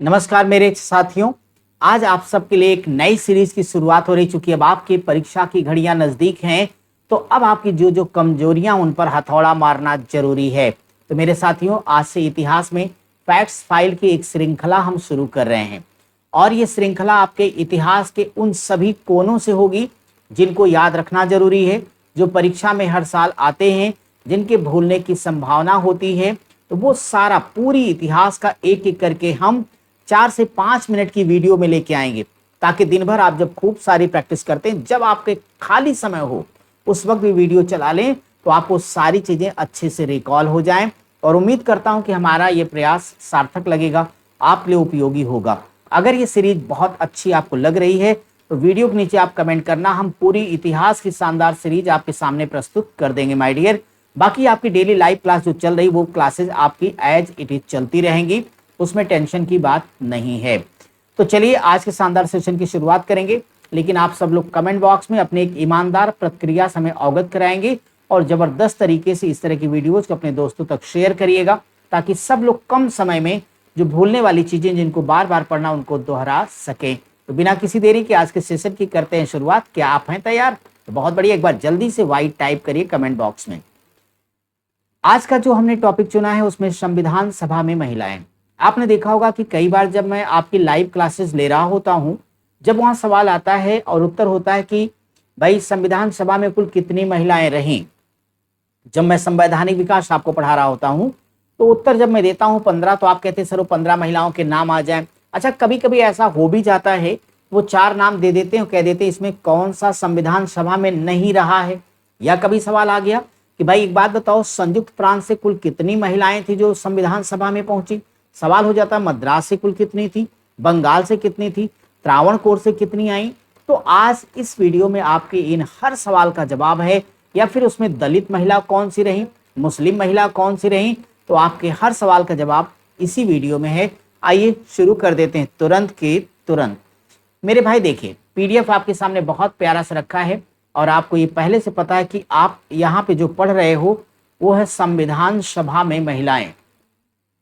नमस्कार मेरे साथियों। आज आप सबके लिए एक नई सीरीज की शुरुआत हो रही। चूंकि अब आपकी परीक्षा की घड़ियां नजदीक हैं तो अब आपकी जो जो कमजोरियां उन पर हथौड़ा मारना जरूरी है। तो मेरे साथियों, आज से इतिहास में फैक्ट्स फाइल की एक श्रृंखला हम शुरू कर रहे हैं और ये श्रृंखला आपके इतिहास के उन सभी कोनों से होगी जिनको याद रखना जरूरी है, जो परीक्षा में हर साल आते हैं, जिनके भूलने की संभावना होती है। तो वो सारा पूरी इतिहास का एक एक करके हम 4 से 5 मिनट की वीडियो में लेके आएंगे, ताकि दिन भर आप जब खूब सारी प्रैक्टिस करते हैं, जब आपके खाली समय हो उस वक्त भी वीडियो चला लें तो आपको सारी चीजें अच्छे से रिकॉल हो जाएं। और उम्मीद करता हूं कि हमारा ये प्रयास सार्थक लगेगा, आप लिए उपयोगी होगा। अगर ये सीरीज बहुत अच्छी आपको लग रही है तो वीडियो के नीचे आप कमेंट करना, हम पूरी इतिहास की शानदार सीरीज आपके सामने प्रस्तुत कर देंगे माय डियर। बाकी आपकी डेली लाइव क्लास जो चल रही वो क्लासेज आपकी एज इट इज चलती रहेंगी, उसमें टेंशन की बात नहीं है। तो चलिए आज के शानदार सेशन की शुरुआत करेंगे, लेकिन आप सब लोग कमेंट बॉक्स में अपने एक ईमानदार प्रतिक्रिया से हमें अवगत कराएंगे और जबरदस्त तरीके से इस तरह की वीडियोस को अपने दोस्तों तक शेयर करिएगा, ताकि सब लोग कम समय में जो भूलने वाली चीजें जिनको बार बार पढ़ना उनको दोहरा सकें। तो बिना किसी देरी के आज के सेशन की करते हैं शुरुआत। क्या आप हैं तैयार? तो बहुत बढ़िया, एक बार जल्दी से वाइट टाइप करिए कमेंट बॉक्स में। आज का जो हमने टॉपिक चुना है उसमें संविधान सभा में महिलाएं। आपने देखा होगा कि कई बार जब मैं आपकी लाइव क्लासेस ले रहा होता हूं, जब वहां सवाल आता है और उत्तर होता है कि भाई संविधान सभा में कुल कितनी महिलाएं रहीं, जब मैं संवैधानिक विकास आपको पढ़ा रहा होता हूं तो उत्तर जब मैं देता हूं 15, तो आप कहते हैं सर वो 15 महिलाओं के नाम आ जाए। अच्छा, कभी कभी ऐसा हो भी जाता है वो 4 नाम दे देते हैं, कह देते हैं इसमें कौन सा संविधान सभा में नहीं रहा है। या कभी सवाल आ गया कि भाई एक बात बताओ, संयुक्त प्रांत से कुल कितनी महिलाएं थी जो संविधान सभा में पहुंची। सवाल हो जाता है मद्रास से कुल कितनी थी, बंगाल से कितनी थी, त्रावणकोर से कितनी आई। तो आज इस वीडियो में आपके इन हर सवाल का जवाब है, या फिर उसमें दलित महिला कौन सी रही, मुस्लिम महिला कौन सी रही, तो आपके हर सवाल का जवाब इसी वीडियो में है। आइए शुरू कर देते हैं तुरंत के तुरंत। मेरे भाई देखिए, पीडीएफ आपके सामने बहुत प्यारा सा रखा है और आपको ये पहले से पता है कि आप यहाँ पे जो पढ़ रहे हो वो है संविधान सभा में महिलाएं।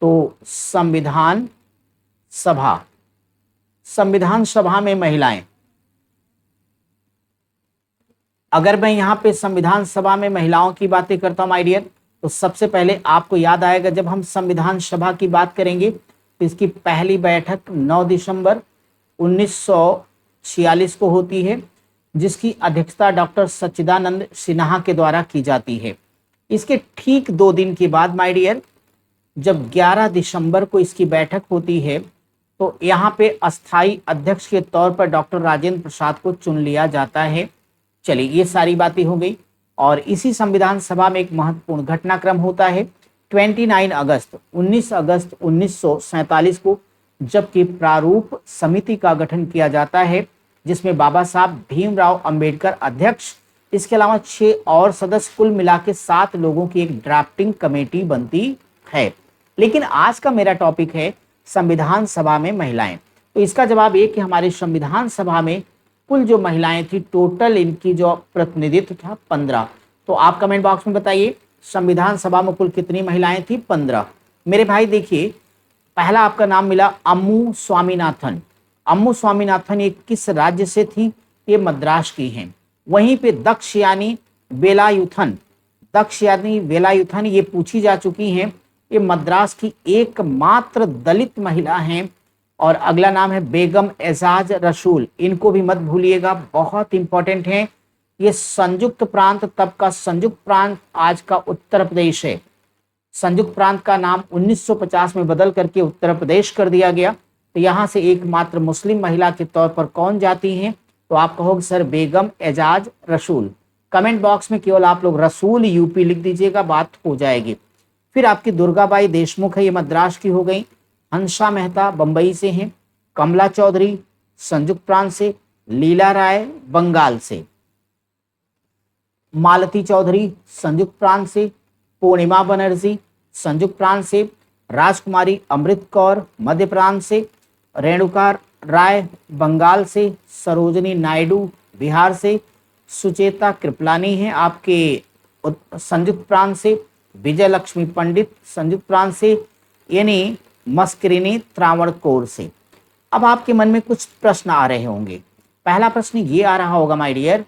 तो संविधान सभा में महिलाएं। अगर मैं यहाँ पे संविधान सभा में महिलाओं की बातें करता हूं माय डियर, तो सबसे पहले आपको याद आएगा जब हम संविधान सभा की बात करेंगे तो इसकी पहली बैठक 9 दिसंबर 1946 को होती है, जिसकी अध्यक्षता डॉक्टर सच्चिदानंद सिन्हा के द्वारा की जाती है। इसके ठीक 2 दिन के बाद माय डियर, जब 11 दिसंबर को इसकी बैठक होती है, तो यहाँ पे अस्थाई अध्यक्ष के तौर पर डॉक्टर राजेंद्र प्रसाद को चुन लिया जाता है। चलिए, ये सारी बातें हो गई। और इसी संविधान सभा में एक महत्वपूर्ण घटनाक्रम होता है 19 अगस्त 1947 को, जबकि प्रारूप समिति का गठन किया जाता है, जिसमें बाबा साहब भीमराव अंबेडकर अध्यक्ष, इसके अलावा 6 और सदस्य, कुल मिला के 7 लोगों की एक ड्राफ्टिंग कमेटी बनती है। लेकिन आज का मेरा टॉपिक है संविधान सभा में महिलाएं। तो इसका जवाब ये कि हमारे संविधान सभा में कुल जो महिलाएं थी, टोटल इनकी जो प्रतिनिधित्व था 15। तो आप कमेंट बॉक्स में बताइए संविधान सभा में कुल कितनी महिलाएं थी? 15। मेरे भाई देखिए, पहला आपका नाम मिला अम्मू स्वामीनाथन। अम्मू स्वामीनाथन ये किस राज्य से थी? ये मद्रास की हैं। वहीं पे दक्ष यानी वेलायुथन ये पूछी जा चुकी हैं, ये मद्रास की एकमात्र दलित महिला हैं। और अगला नाम है बेगम एजाज रसूल, इनको भी मत भूलिएगा, बहुत इंपॉर्टेंट हैं। ये संयुक्त प्रांत, तब का संयुक्त प्रांत आज का उत्तर प्रदेश है। संयुक्त प्रांत का नाम 1950 में बदल करके उत्तर प्रदेश कर दिया गया। तो यहाँ से एकमात्र मुस्लिम महिला के तौर पर कौन जाती हैं? तो आप कहोगे सर बेगम एजाज रसूल। कमेंट बॉक्स में केवल आप लोग रसूल यूपी लिख दीजिएगा, बात हो जाएगी। फिर आपकी दुर्गाबाई देशमुख है, ये मद्रास की हो गई। हंसा मेहता बंबई से हैं। कमला चौधरी संयुक्त प्रांत से। लीला राय बंगाल से। मालती चौधरी संयुक्त प्रांत से। पूर्णिमा बनर्जी संयुक्त प्रांत से। राजकुमारी अमृत कौर मध्य प्रांत से। रेणुका राय बंगाल से। सरोजनी नायडू बिहार से। सुचेता कृपलानी है आपके संयुक्त प्रांत से। विजय लक्ष्मी पंडित संयुक्त प्रांत से। यानी मस्करिनी त्रावणकोर से। अब आपके मन में कुछ प्रश्न आ रहे होंगे। पहला प्रश्न ये आ रहा होगा माय डियर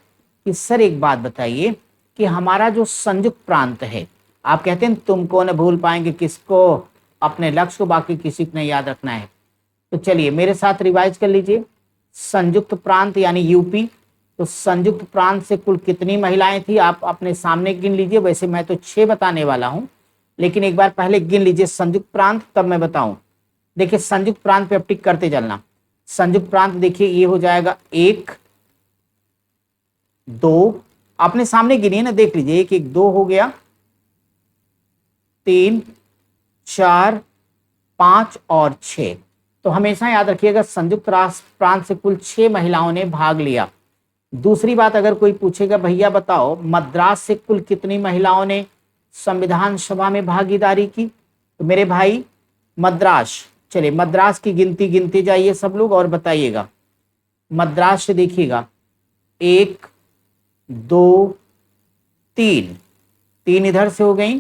कि सर एक बात बताइए कि हमारा जो संयुक्त प्रांत है, आप कहते हैं तुमको न भूल पाएंगे किसको, अपने लक्ष्य को, बाकी किसी को नहीं याद रखना है। तो चलिए मेरे साथ रिवाइज कर लीजिए। संयुक्त प्रांत यानी यूपी, तो संयुक्त प्रांत से कुल कितनी महिलाएं थी आप अपने सामने गिन लीजिए। वैसे मैं तो 6 बताने वाला हूं, लेकिन एक बार पहले गिन लीजिए संयुक्त प्रांत, तब मैं बताऊं। देखिए संयुक्त प्रांत पे अब टिक करते चलना। संयुक्त प्रांत देखिए ये हो जाएगा 1 2, अपने सामने गिनिए ना, देख लीजिए 1 1 2 हो गया, 3 4 5 और 6। तो हमेशा याद रखिएगा संयुक्त राष्ट्र प्रांत से कुल 6 महिलाओं ने भाग लिया। दूसरी बात, अगर कोई पूछेगा भैया बताओ मद्रास से कुल कितनी महिलाओं ने संविधान सभा में भागीदारी की, तो मेरे भाई मद्रास, चलिए मद्रास की गिनती गिनते जाइए सब लोग और बताइएगा। मद्रास से देखिएगा 1 2 3, 3 इधर से हो गई,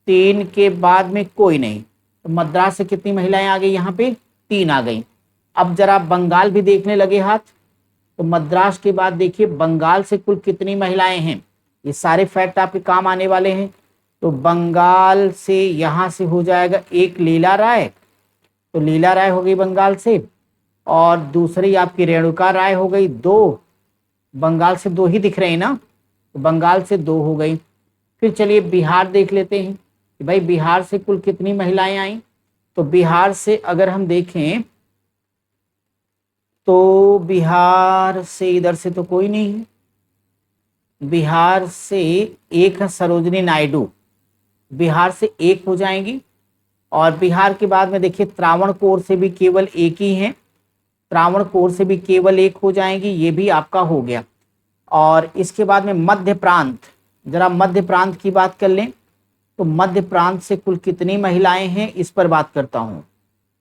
3 के बाद में कोई नहीं, तो मद्रास से कितनी महिलाएं आ गई, यहाँ पे 3 आ गई। अब जरा बंगाल भी देखने लगे हाथ, तो मद्रास के बाद देखिए बंगाल से कुल कितनी महिलाएं हैं। ये सारे फैक्ट आपके काम आने वाले हैं। तो बंगाल से यहां से हो जाएगा 1 लीला राय, तो लीला राय हो गई बंगाल से, और दूसरी आपकी रेणुका राय हो गई 2, बंगाल से 2 ही दिख रहे हैं ना, तो बंगाल से 2 हो गई। फिर चलिए बिहार देख लेते हैं कि भाई बिहार से कुल कितनी महिलाएं आई। तो बिहार से अगर हम देखें तो बिहार से इधर से तो कोई नहीं है, बिहार से एक है सरोजनी नायडू, बिहार से 1 हो जाएंगी। और बिहार के बाद में देखिए त्रावणकोर से भी केवल 1 ही है, त्रावणकोर से भी केवल 1 हो जाएंगी, ये भी आपका हो गया। और इसके बाद में मध्य प्रांत, जरा मध्य प्रांत की बात कर लें, तो मध्य प्रांत से कुल कितनी महिलाएं हैं इस पर बात करता हूं।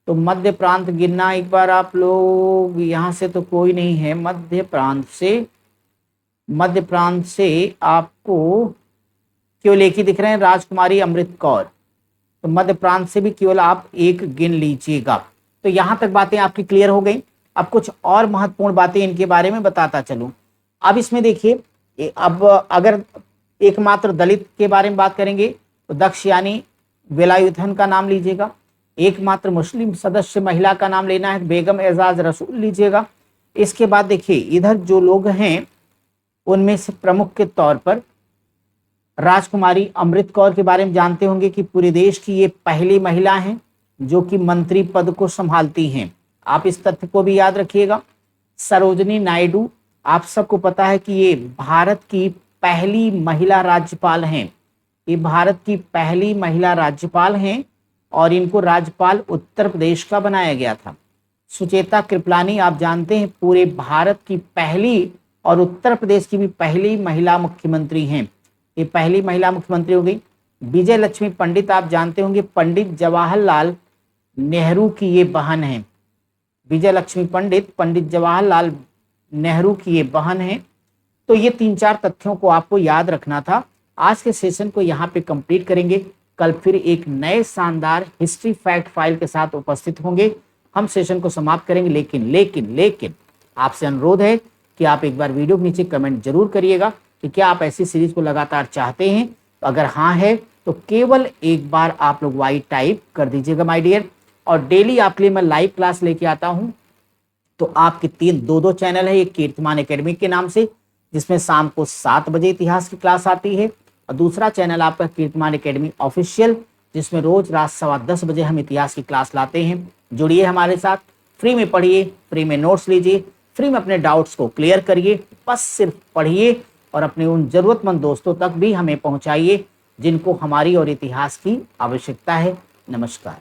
तो मध्य प्रांत गिनना एक बार आप लोग, यहां से तो कोई नहीं है मध्य प्रांत से, मध्य प्रांत से आपको केवल 1 ही दिख रहे हैं, राजकुमारी अमृत कौर, तो मध्य प्रांत से भी केवल आप 1 गिन लीजिएगा। तो यहां तक बातें आपकी क्लियर हो गई। अब कुछ और महत्वपूर्ण बातें इनके बारे में बताता चलूं। अब इसमें देखिए, अब अगर एकमात्र दलित के बारे में बात करेंगे तो दक्षयानी वेलायुधन का नाम लीजिएगा। एकमात्र मुस्लिम सदस्य महिला का नाम लेना है, बेगम एजाज रसूल लीजिएगा। इसके बाद देखिए इधर जो लोग हैं उनमें से प्रमुख के तौर पर राजकुमारी अमृत कौर के बारे में जानते होंगे कि पूरे देश की ये पहली महिला हैं जो कि मंत्री पद को संभालती हैं, आप इस तथ्य को भी याद रखिएगा। सरोजनी नायडू, आप सबको पता है कि ये भारत की पहली महिला राज्यपाल हैं, ये भारत की पहली महिला राज्यपाल हैं और इनको राज्यपाल उत्तर प्रदेश का बनाया गया था। सुचेता कृपलानी, आप जानते हैं पूरे भारत की पहली और उत्तर प्रदेश की भी पहली महिला मुख्यमंत्री हैं, ये पहली महिला मुख्यमंत्री हो गई। विजय लक्ष्मी पंडित, आप जानते होंगे पंडित जवाहरलाल नेहरू की ये बहन है, विजय लक्ष्मी पंडित पंडित जवाहरलाल नेहरू की ये बहन है। तो ये 3-4 तथ्यों को आपको याद रखना था। आज के सेशन को यहाँ पे कंप्लीट करेंगे, कल फिर एक नए शानदार हिस्ट्री फैक्ट फाइल के साथ उपस्थित होंगे। हम सेशन को समाप्त करेंगे, लेकिन आपसे अनुरोध है कि आप एक बार वीडियो के नीचे कमेंट जरूर करिएगा कि क्या आप ऐसी सीरीज को लगातार चाहते हैं। तो अगर हाँ है तो केवल एक बार आप लोग वाई टाइप कर दीजिएगा माय डियर। और डेली आपके लिए मैं लाइव क्लास लेके आता हूँ। तो आपके 2 चैनल है, एक कीर्तिमान एकेडमी के नाम से जिसमें शाम को 7 बजे इतिहास की क्लास आती है, और दूसरा चैनल आपका कीर्तिमान एकेडमी ऑफिशियल जिसमें रोज रात 10:15 बजे हम इतिहास की क्लास लाते हैं। जुड़िए हमारे साथ, फ्री में पढ़िए, फ्री में नोट्स लीजिए, फ्री में अपने डाउट्स को क्लियर करिए। बस सिर्फ पढ़िए और अपने उन जरूरतमंद दोस्तों तक भी हमें पहुंचाइए जिनको हमारी और इतिहास की आवश्यकता है। नमस्कार।